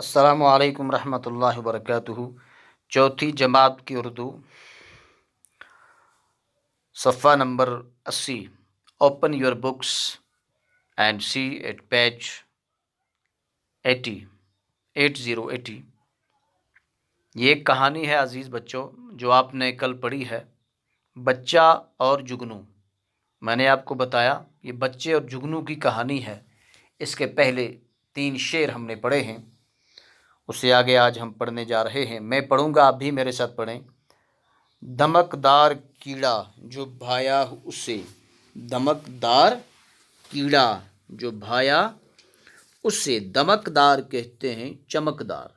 السلام علیکم ورحمۃ اللہ وبرکاتہ۔ چوتھی جماعت کی اردو، صفحہ نمبر 80۔ Open your books and see at page 80۔ یہ ایک کہانی ہے عزیز بچوں جو آپ نے کل پڑھی ہے، بچہ اور جگنو۔ میں نے آپ کو بتایا یہ بچے اور جگنو کی کہانی ہے۔ اس کے پہلے 3 شعر ہم نے پڑھے ہیں، اس سے آگے آج ہم پڑھنے جا رہے ہیں۔ میں پڑھوں گا، آپ بھی میرے ساتھ پڑھیں۔ دمکدار کیڑا جو بھایا اسے، دمکدار کیڑا جو بھایا اسے، دمکدار کہتے ہیں چمکدار،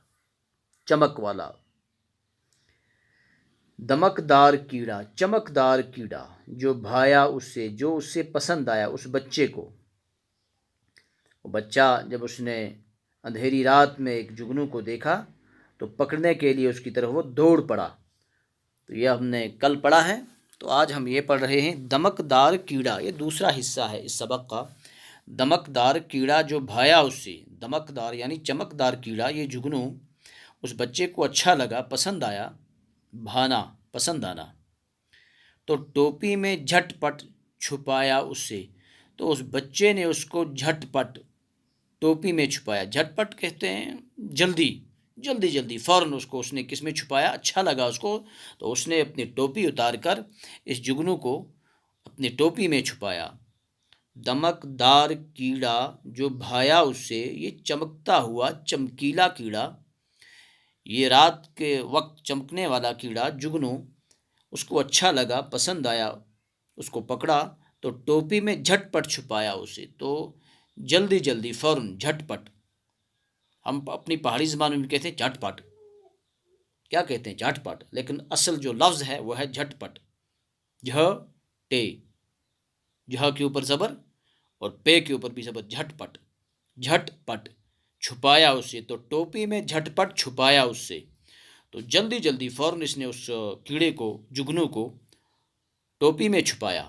چمک والا۔ دمکدار کیڑا، چمکدار کیڑا جو بھایا اسے، جو اسے پسند آیا، اس بچے کو۔ وہ بچہ جب اس نے اندھیری رات میں ایک جگنو کو دیکھا تو پکڑنے کے لیے اس کی طرف وہ دوڑ پڑا۔ تو یہ ہم نے کل پڑھا ہے، تو آج ہم یہ پڑھ رہے ہیں دمکدار کیڑا۔ یہ دوسرا حصہ ہے اس سبق کا۔ دمکدار کیڑا جو بھایا اسے، دمکدار یعنی چمکدار کیڑا، یہ جگنو اس بچے کو اچھا لگا، پسند آیا، بھانا پسند آنا۔ تو ٹوپی میں جھٹ پٹ چھپایا اسے، تو اس بچے نے اس کو جھٹ پٹ ٹوپی میں چھپایا۔ جھٹ پٹ کہتے ہیں جلدی جلدی، فوراً اس نے کس میں چھپایا، اچھا لگا اس کو تو اس نے اپنی ٹوپی اتار کر اس جگنو کو اپنی ٹوپی میں چھپایا۔ دمکدار کیڑا جو بھایا اسے، یہ چمکتا ہوا چمکیلا کیڑا، یہ رات کے وقت چمکنے والا کیڑا جگنو اس کو اچھا لگا، پسند آیا، اس کو پکڑا تو ٹوپی میں جھٹ پٹ چھپایا اسے۔ تو جلدی فوراً، جھٹ پٹ، ہم اپنی پہاڑی زبان میں کہتے ہیں جھٹ پٹ، کیا کہتے ہیں جھٹ پٹ، لیکن اصل جو لفظ ہے وہ ہے جھٹ پٹ۔ جھ ٹے، جھ کے اوپر زبر اور پے کے اوپر بھی زبر، جھٹ پٹ، جھٹ پٹ چھپایا اسے، تو ٹوپی میں جھٹ پٹ چھپایا اس سے۔ تو جلدی فوراً اس نے اس کیڑے کو، جگنو کو ٹوپی میں چھپایا۔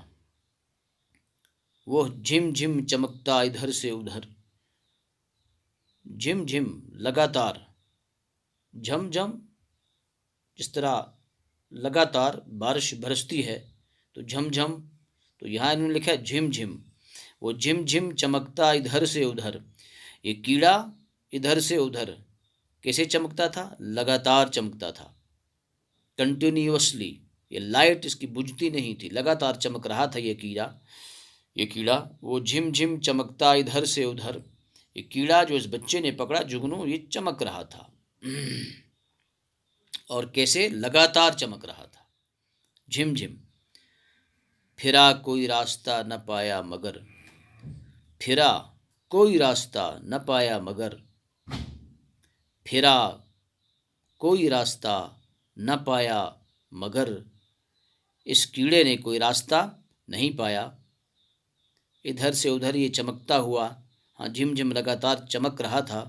وہ جھم جھم چمکتا ادھر سے ادھر، جھم جھم لگاتار، جھم جھم جس طرح لگاتار بارش برستی ہے تو جھم جھم، تو یہاں انہوں نے لکھا ہے جھم جھم۔ وہ جھم جھم چمکتا ادھر سے ادھر، یہ کیڑا ادھر سے ادھر کیسے چمکتا تھا؟ لگاتار چمکتا تھا، کنٹینیوسلی، یہ لائٹ اس کی بجھتی نہیں تھی، لگاتار چمک رہا تھا یہ کیڑا۔ وہ جھم جھم چمکتا ادھر سے ادھر، یہ کیڑا جو اس بچے نے پکڑا جگنو، یہ چمک رہا تھا، اور کیسے؟ لگاتار چمک رہا تھا، جھم جھم۔ پھرا کوئی راستہ نہ پایا مگر، پھرا کوئی راستہ نہ پایا مگر، پھرا کوئی راستہ نہ پایا مگر، اس کیڑے نے کوئی راستہ نہیں پایا، ادھر سے ادھر یہ چمکتا ہوا، ہاں جھم جھم لگاتار چمک رہا تھا۔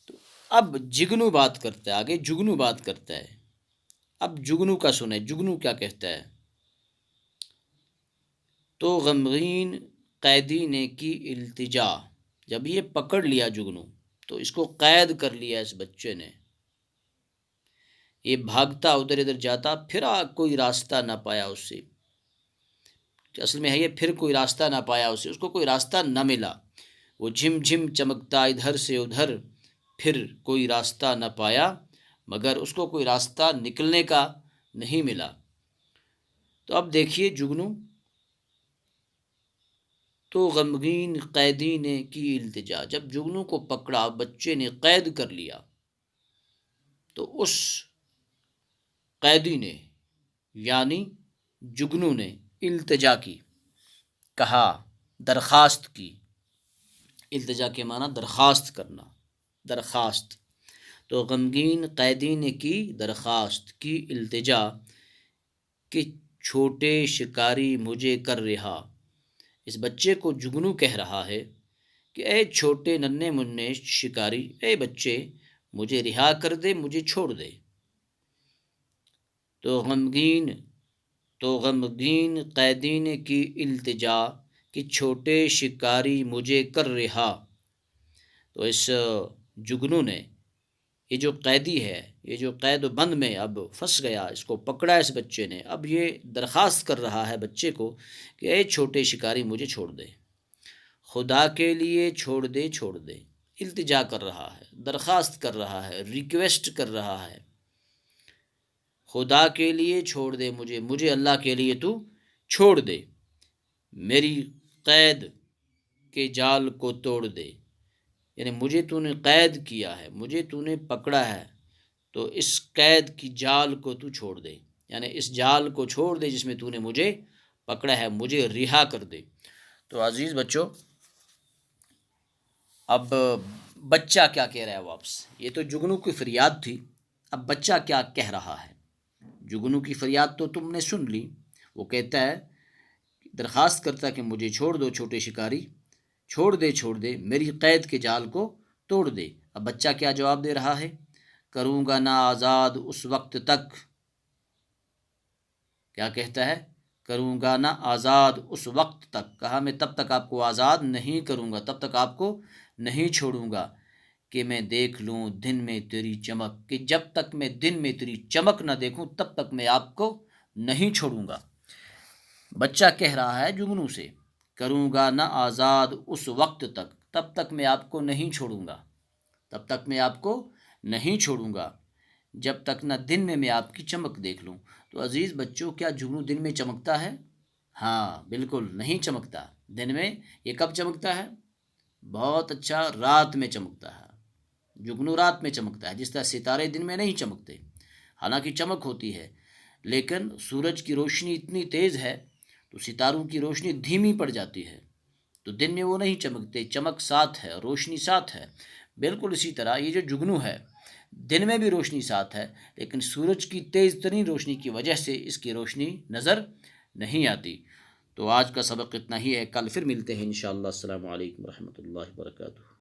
تو اب جگنو بات کرتا ہے، آگے جگنو بات کرتا ہے۔ اب جگنو کا سنیں، جگنو کیا کہتا ہے۔ تو غمگین قیدی نے کی التجا، جب یہ پکڑ لیا جگنو تو اس کو قید کر لیا اس بچے نے، یہ بھاگتا ادھر ادھر جاتا، پھرا کوئی راستہ نہ پایا اس سے، اصل میں ہے یہ پھر کوئی راستہ نہ پایا اسے، اس کو کوئی راستہ نہ ملا۔ وہ جھم جھم چمکتا ادھر سے ادھر، پھر کوئی راستہ نہ پایا مگر، اس کو کوئی راستہ نکلنے کا نہیں ملا۔ تو اب دیکھیے جگنو، تو غمگین قیدی نے کی التجا، جب جگنو کو پکڑا، بچے نے قید کر لیا، تو اس قیدی نے یعنی جگنو نے التجا کی، کہا، درخواست کی۔ التجا کے معنی درخواست کرنا، درخواست۔ تو غمگین قیدی نے کی درخواست، کی التجا کہ چھوٹے شکاری مجھے کر رہا، اس بچے کو جگنو کہہ رہا ہے کہ اے چھوٹے ننھے منھے شکاری، اے بچے مجھے رہا کر دے، مجھے چھوڑ دے۔ تو غمگین قیدی نے کی التجا کہ چھوٹے شکاری مجھے کر رہا، تو اس جگنو نے، یہ جو قیدی ہے، یہ جو قید و بند میں اب پھنس گیا، اس کو پکڑا اس بچے نے، اب یہ درخواست کر رہا ہے بچے کو کہ اے چھوٹے شکاری مجھے چھوڑ دے، خدا کے لیے چھوڑ دے، چھوڑ دے۔ التجا کر رہا ہے، درخواست کر رہا ہے، ریکویسٹ کر رہا ہے، خدا کے لیے چھوڑ دے مجھے اللہ کے لیے تو چھوڑ دے، میری قید کے جال کو توڑ دے، یعنی مجھے تو نے قید کیا ہے، مجھے تو نے پکڑا ہے، تو اس قید کی جال کو تو چھوڑ دے، یعنی اس جال کو چھوڑ دے جس میں تو نے مجھے پکڑا ہے، مجھے رہا کر دے۔ تو عزیز بچوں، اب بچہ کیا کہہ رہا ہے واپس؟ یہ تو جگنو کی فریاد تھی، اب بچہ کیا کہہ رہا ہے؟ جگنو کی فریاد تو تم نے سن لی، وہ کہتا ہے، درخواست کرتا کہ مجھے چھوڑ دو چھوٹے شکاری، چھوڑ دے میری قید کے جال کو توڑ دے۔ اب بچہ کیا جواب دے رہا ہے؟ کروں گا نہ آزاد اس وقت تک، کیا کہتا ہے؟ کروں گا نہ آزاد اس وقت تک، کہا میں تب تک آپ کو آزاد نہیں کروں گا، تب تک آپ کو نہیں چھوڑوں گا کہ میں دیکھ لوں دن میں تیری چمک، کہ جب تک میں دن میں تیری چمک نہ دیکھوں تب تک میں آپ کو نہیں چھوڑوں گا۔ بچہ کہہ رہا ہے جگنو سے، کروں گا نہ آزاد اس وقت تک، تب تک میں آپ کو نہیں چھوڑوں گا، تب تک میں آپ کو نہیں چھوڑوں گا جب تک نہ دن میں آپ کی چمک دیکھ لوں۔ تو عزیز بچوں، کیا جگنو دن میں چمکتا ہے؟ ہاں بالکل نہیں چمکتا۔ دن میں یہ کب چمکتا ہے؟ بہت اچھا، رات میں چمکتا ہے۔ جگنو رات میں چمکتا ہے، جس طرح ستارے دن میں نہیں چمکتے، حالانکہ چمک ہوتی ہے، لیکن سورج کی روشنی اتنی تیز ہے تو ستاروں کی روشنی دھیمی پڑ جاتی ہے، تو دن میں وہ نہیں چمکتے، چمک ساتھ ہے، روشنی ساتھ ہے۔ بالکل اسی طرح یہ جو جگنو ہے، دن میں بھی روشنی ساتھ ہے، لیکن سورج کی تیز ترین روشنی کی وجہ سے اس کی روشنی نظر نہیں آتی۔ تو آج کا سبق اتنا ہی ہے، کل پھر ملتے ہیں انشاءاللہ۔ السلام علیکم ورحمۃ اللہ وبرکاتہ۔